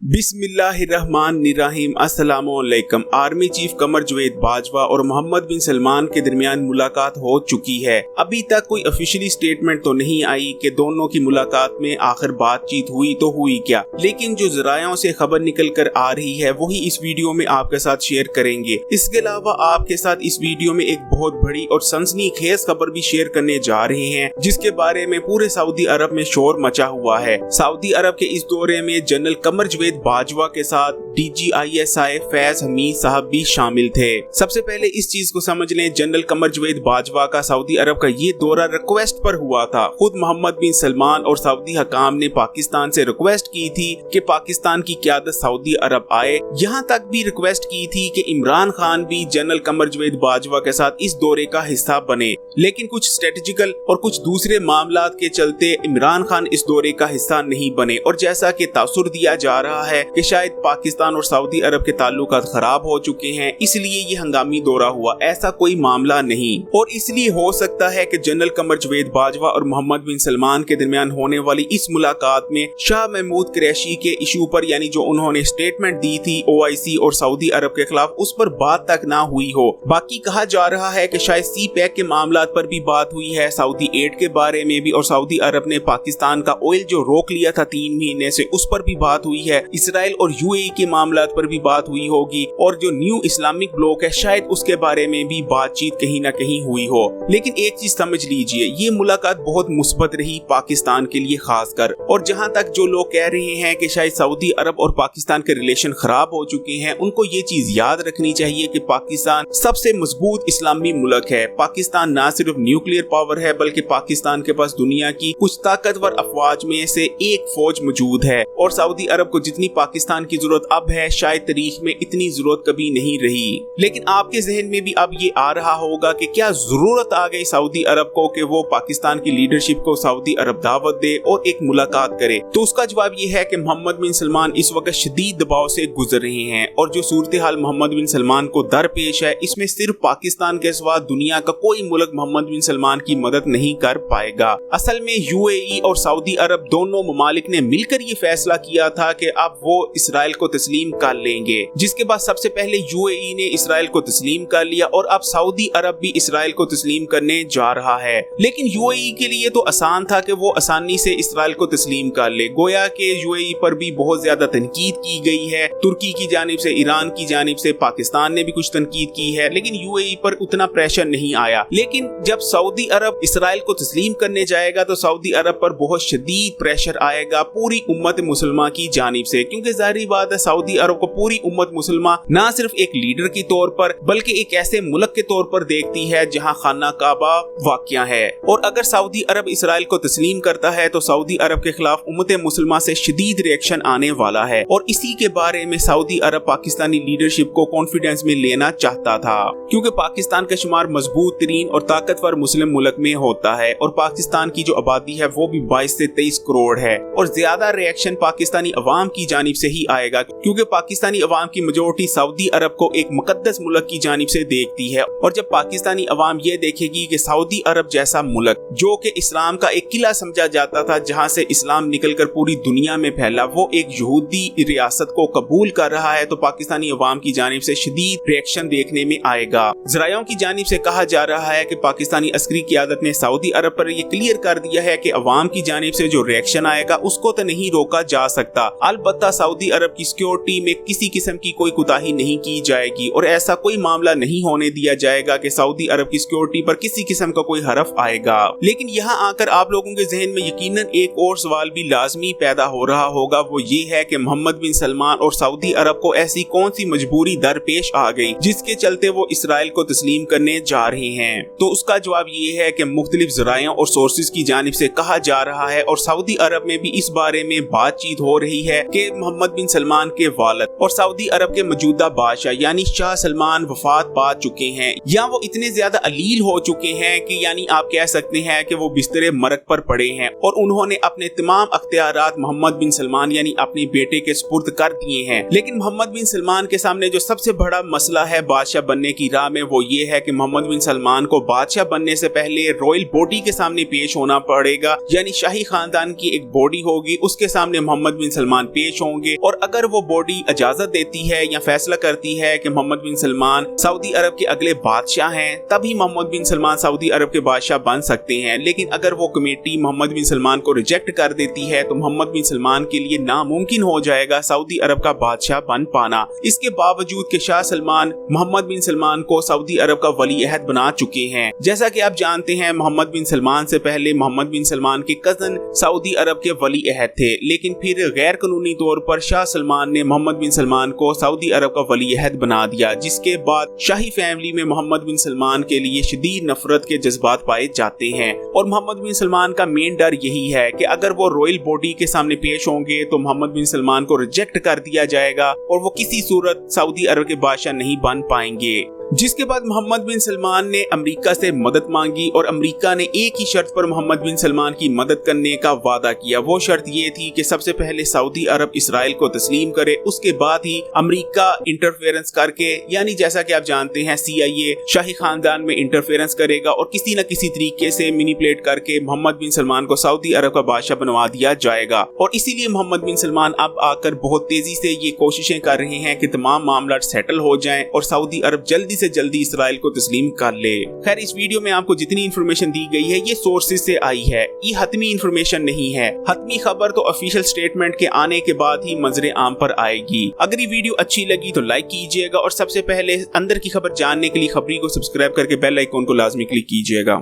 बिस्मिल्लाहिर्रहमानिर्रहीम। अस्सलामुअलैकुम। Army chief कमर जवेद बाजवा और मोहम्मद बिन सलमान के दरमियान मुलाकात हो चुकी है। अभी तक कोई ऑफिशियली स्टेटमेंट तो नहीं आई कि दोनों की मुलाकात में आखिर बातचीत हुई तो हुई क्या, लेकिन जो जरायों से खबर निकल कर आ रही है वही इस वीडियो में आपके साथ शेयर करेंगे। इसके अलावा आपके साथ इस वीडियो में एक बहुत बड़ी और सनसनीखेज खबर भी शेयर करने जा रहे हैं, जिसके बारे में पूरे सऊदी अरब में शोर मचा हुआ है। सऊदी अरब के इस दौरे में जनरल कमर जवेद बाजवा के साथ DGISI फैज हमीद साहब भी शामिल थे। सबसे पहले इस चीज को समझ लें, जनरल कमर जवेद बाजवा का सऊदी अरब का ये दौरा रिक्वेस्ट पर हुआ था। खुद मोहम्मद बिन सलमान और सऊदी हकाम ने पाकिस्तान से रिक्वेस्ट की थी कि पाकिस्तान की क़यादत सऊदी अरब आए। यहाँ तक भी रिक्वेस्ट की थी कि इमरान खान भी जनरल कमर जवेद बाजवा के साथ इस दौरे का हिस्सा बने, लेकिन कुछ स्ट्रेटेजिकल और कुछ दूसरे मामलात के चलते इमरान खान इस दौरे का हिस्सा नहीं बने। और जैसा कि तासुर दिया जा रहा है कि शायद पाकिस्तान और सऊदी अरब के ताल्लुकात खराब हो चुके हैं, इसलिए ये हंगामी दौरा हुआ। ऐसा कोई मामला नहीं, और इसलिए हो सकता है कि जनरल कमर जवेद बाजवा और मोहम्मद बिन सलमान के दरमियान होने वाली इस मुलाकात में शाह महमूद कुरैशी के इशू पर, यानी जो उन्होंने स्टेटमेंट दी थी OIC और सऊदी अरब के खिलाफ, उस पर बात तक ना हुई हो। बाकी कहा जा रहा है कि शायद CPEC के मामलात पर भी बात हुई है, सऊदी एड के बारे में भी, और सऊदी अरब ने पाकिस्तान का ऑयल जो रोक लिया था 3 महीने से, उस पर भी बात हुई है। इसराइल और UAE के मामलात पर भी बात हुई होगी, और जो न्यू इस्लामिक ब्लॉक है शायद उसके बारे में भी बातचीत कहीं ना कहीं हुई हो। लेकिन एक चीज समझ लीजिए, ये मुलाकात बहुत मुस्बत रही पाकिस्तान के लिए खासकर। और जहां तक जो लोग कह रहे हैं कि शायद सऊदी अरब और पाकिस्तान के रिलेशन खराब हो चुके हैं, उनको ये चीज याद रखनी चाहिए कि पाकिस्तान सबसे मजबूत इस्लामी मुल्क है। पाकिस्तान ना सिर्फ न्यूक्लियर पावर है, बल्कि पाकिस्तान के पास दुनिया की कुछ ताकतवर अफवाज में से एक फौज मौजूद है। और सऊदी अरब को जितनी पाकिस्तान की जरूरत अब है, शायद तारीख में इतनी जरूरत कभी नहीं रही। लेकिन आपके जहन में भी अब ये आ रहा होगा कि क्या जरूरत आ गई सऊदी अरब को कि वो पाकिस्तान की लीडरशिप को सऊदी अरब दावत दे और एक मुलाकात करे। तो उसका जवाब ये है कि मोहम्मद बिन सलमान इस वक्त शदीद दबाव से गुजर रहे हैं, और जो सूरत हाल मोहम्मद बिन सलमान को दरपेश है, इसमें सिर्फ पाकिस्तान के सिवा दुनिया का कोई मुल्क मोहम्मद बिन सलमान की मदद नहीं कर पाएगा। असल में UAE और सऊदी अरब दोनों ममालिक ने मिलकर ये फैसला किया था कि अब वो इसराइल को तस्लीम कर लेंगे, जिसके बाद सबसे पहले UAE ने इसराइल को तस्लीम कर लिया, और अब सऊदी अरब भी इसराइल को तस्लीम करने जा रहा है। लेकिन UAE के लिए तो आसान था कि वो आसानी से इसराइल को तस्लीम कर ले। गोया के UAE पर भी बहुत ज्यादा तनकीद की गई है, तुर्की की जानिब से, ईरान की जानिब से, पाकिस्तान ने भी कुछ तनकीद की है, लेकिन UAE पर उतना प्रेशर नहीं आया। लेकिन जब सऊदी अरब इसराइल को तस्लीम करने जाएगा तो सऊदी अरब पर बहुत शदीद प्रेशर आएगा पूरी उम्मत मुसलमान की जानिब से, क्योंकि जाहिर बात है सऊदी अरब को पूरी उम्मत मुसलमान ना सिर्फ एक लीडर के तौर पर बल्कि एक ऐसे मुल्क के तौर पर देखती है जहां खाना काबा वाक़या है। और अगर सऊदी अरब इसराइल को तस्लीम करता है तो सऊदी अरब के खिलाफ उम्मत मुसलमान से शदीद रिएक्शन आने वाला है, और इसी के बारे में सऊदी अरब पाकिस्तानी लीडरशिप को कॉन्फिडेंस में लेना चाहता था, क्योंकि पाकिस्तान का शुमार मजबूत तरीन और ताकतवर मुस्लिम मुल्क में होता है, और पाकिस्तान की जो आबादी है वो भी 22 से 23 करोड़ है। और ज्यादा रिएक्शन पाकिस्तानी अवाम की जानिब से ही आएगा, क्योंकि पाकिस्तानी अवाम की मेजॉरिटी सऊदी अरब को एक मुकद्दस मुल्क की जानिब से देखती है। और जब पाकिस्तानी अवाम ये देखेगी कि सऊदी अरब जैसा मुल्क जो कि इस्लाम का एक किला समझा जाता था, जहां से इस्लाम निकलकर पूरी दुनिया में फैला, वो एक यहूदी रियासत को कबूल कर रहा है, तो पाकिस्तानी अवाम की जानिब से शदीद रिएक्शन देखने में आएगा। जरायों की जानिब से कहा जा रहा है कि पाकिस्तानी अस्करी क़यादत ने सऊदी अरब पर यह क्लियर कर दिया है कि अवाम की जानिब से जो रिएक्शन आएगा उसको तो नहीं रोका जा सकता। अलबत्ता सऊदी अरब की सिक्योरिटी में किसी किस्म की कोई कोताही नहीं की जाएगी, और ऐसा कोई मामला नहीं होने दिया जाएगा कि सऊदी अरब की सिक्योरिटी पर किसी किस्म का कोई हरफ आएगा। लेकिन यहाँ आकर आप लोगों के जहन में यकीनन एक और सवाल भी लाजमी पैदा हो रहा होगा, वो ये है कि मोहम्मद बिन सलमान और सऊदी अरब को ऐसी कौन सी मजबूरी दरपेश आ गई जिसके चलते वो इसराइल को तस्लीम करने जा रहे हैं। तो उसका जवाब ये है कि मुख्तलिफ ज़राइयों और सोर्सेज की जानिब से कहा जा रहा है, और सऊदी अरब में भी इस बारे में बातचीत हो रही है कि मोहम्मद बिन सलमान के वालिद और सऊदी अरब के मौजूदा बादशाह यानी शाह सलमान वफात पा चुके हैं, या वो इतने ज्यादा अलील हो चुके हैं कि यानी आप कह सकते हैं कि वो बिस्तरे मरग पर पड़े हैं और उन्होंने अपने तमाम अख्तियारात मोहम्मद बिन सलमान यानी अपने बेटे के सुपुर्द कर दिए हैं। लेकिन मोहम्मद बिन सलमान के सामने जो सबसे बड़ा मसला है बादशाह बनने की राह में, वो ये है कि मोहम्मद बिन सलमान को बादशाह बनने से पहले रॉयल बॉडी के सामने पेश होना पड़ेगा, यानी शाही खानदान की एक बॉडी होगी, उसके सामने मोहम्मद बिन सलमान पेश होंगे और अगर वो बॉडी इजाजत देती है या फैसला करती है कि मोहम्मद बिन सलमान सऊदी अरब के अगले बादशाह हैं, तभी मोहम्मद बिन सलमान सऊदी अरब के बादशाह बन सकते हैं। लेकिन अगर वो कमेटी मोहम्मद बिन सलमान को रिजेक्ट कर देती है तो मोहम्मद बिन सलमान के लिए नामुमकिन हो जाएगा सऊदी अरब का बादशाह बन पाना। इसके बावजूद कि शाह सलमान मोहम्मद बिन सलमान को सऊदी अरब का वली अहद बना चुके हैं। जैसा कि आप जानते हैं मोहम्मद बिन सलमान से पहले मोहम्मद बिन सलमान के कजन सऊदी अरब के वली अहद थे, लेकिन फिर गैर कानूनी तौर पर शाह सलमान ने मोहम्मद बिन सलमान को सऊदी अरब का वली अहद बना दिया, जिसके बाद शाही फैमिली में मोहम्मद बिन सलमान के लिए शदीद नफरत के जज्बात पाए जाते हैं। और मोहम्मद बिन सलमान का मेन डर यही है कि अगर वो रॉयल बॉडी के सामने पेश होंगे तो मोहम्मद बिन सलमान को रिजेक्ट कर दिया जाएगा और वो किसी सूरत सऊदी अरब के बादशाह नहीं बन पाएंगे। जिसके बाद मोहम्मद बिन सलमान ने अमेरिका से मदद मांगी और अमेरिका ने एक ही शर्त पर मोहम्मद बिन सलमान की मदद करने का वादा किया। वो शर्त ये थी कि सबसे पहले सऊदी अरब इसराइल को तस्लीम करे, उसके बाद ही अमेरिका इंटरफेरेंस करके, यानी जैसा कि आप जानते हैं CIA शाही खानदान में इंटरफेरेंस करेगा और किसी न किसी तरीके से मैनिपुलेट करके मोहम्मद बिन सलमान को सऊदी अरब का बादशाह बनवा दिया जाएगा। और इसीलिए मोहम्मद बिन सलमान अब आकर बहुत तेजी से ये कोशिशें कर रहे हैं कि तमाम मामला सेटल हो जाएं और सऊदी अरब जल्दी से जल्दी इसराइल को तस्लीम कर ले। खैर, इस वीडियो में आपको जितनी इंफॉर्मेशन दी गई है ये सोर्सेज से आई है, ये हतमी इंफॉर्मेशन नहीं है। हतमी खबर तो ऑफिशियल स्टेटमेंट के आने के बाद ही मंजरे आम पर आएगी। अगर ये वीडियो अच्छी लगी तो लाइक कीजिएगा और सबसे पहले अंदर की खबर जानने के लिए खबरी को सब्सक्राइब करके बेल आइकॉन को लाजमी क्लिक कीजिएगा।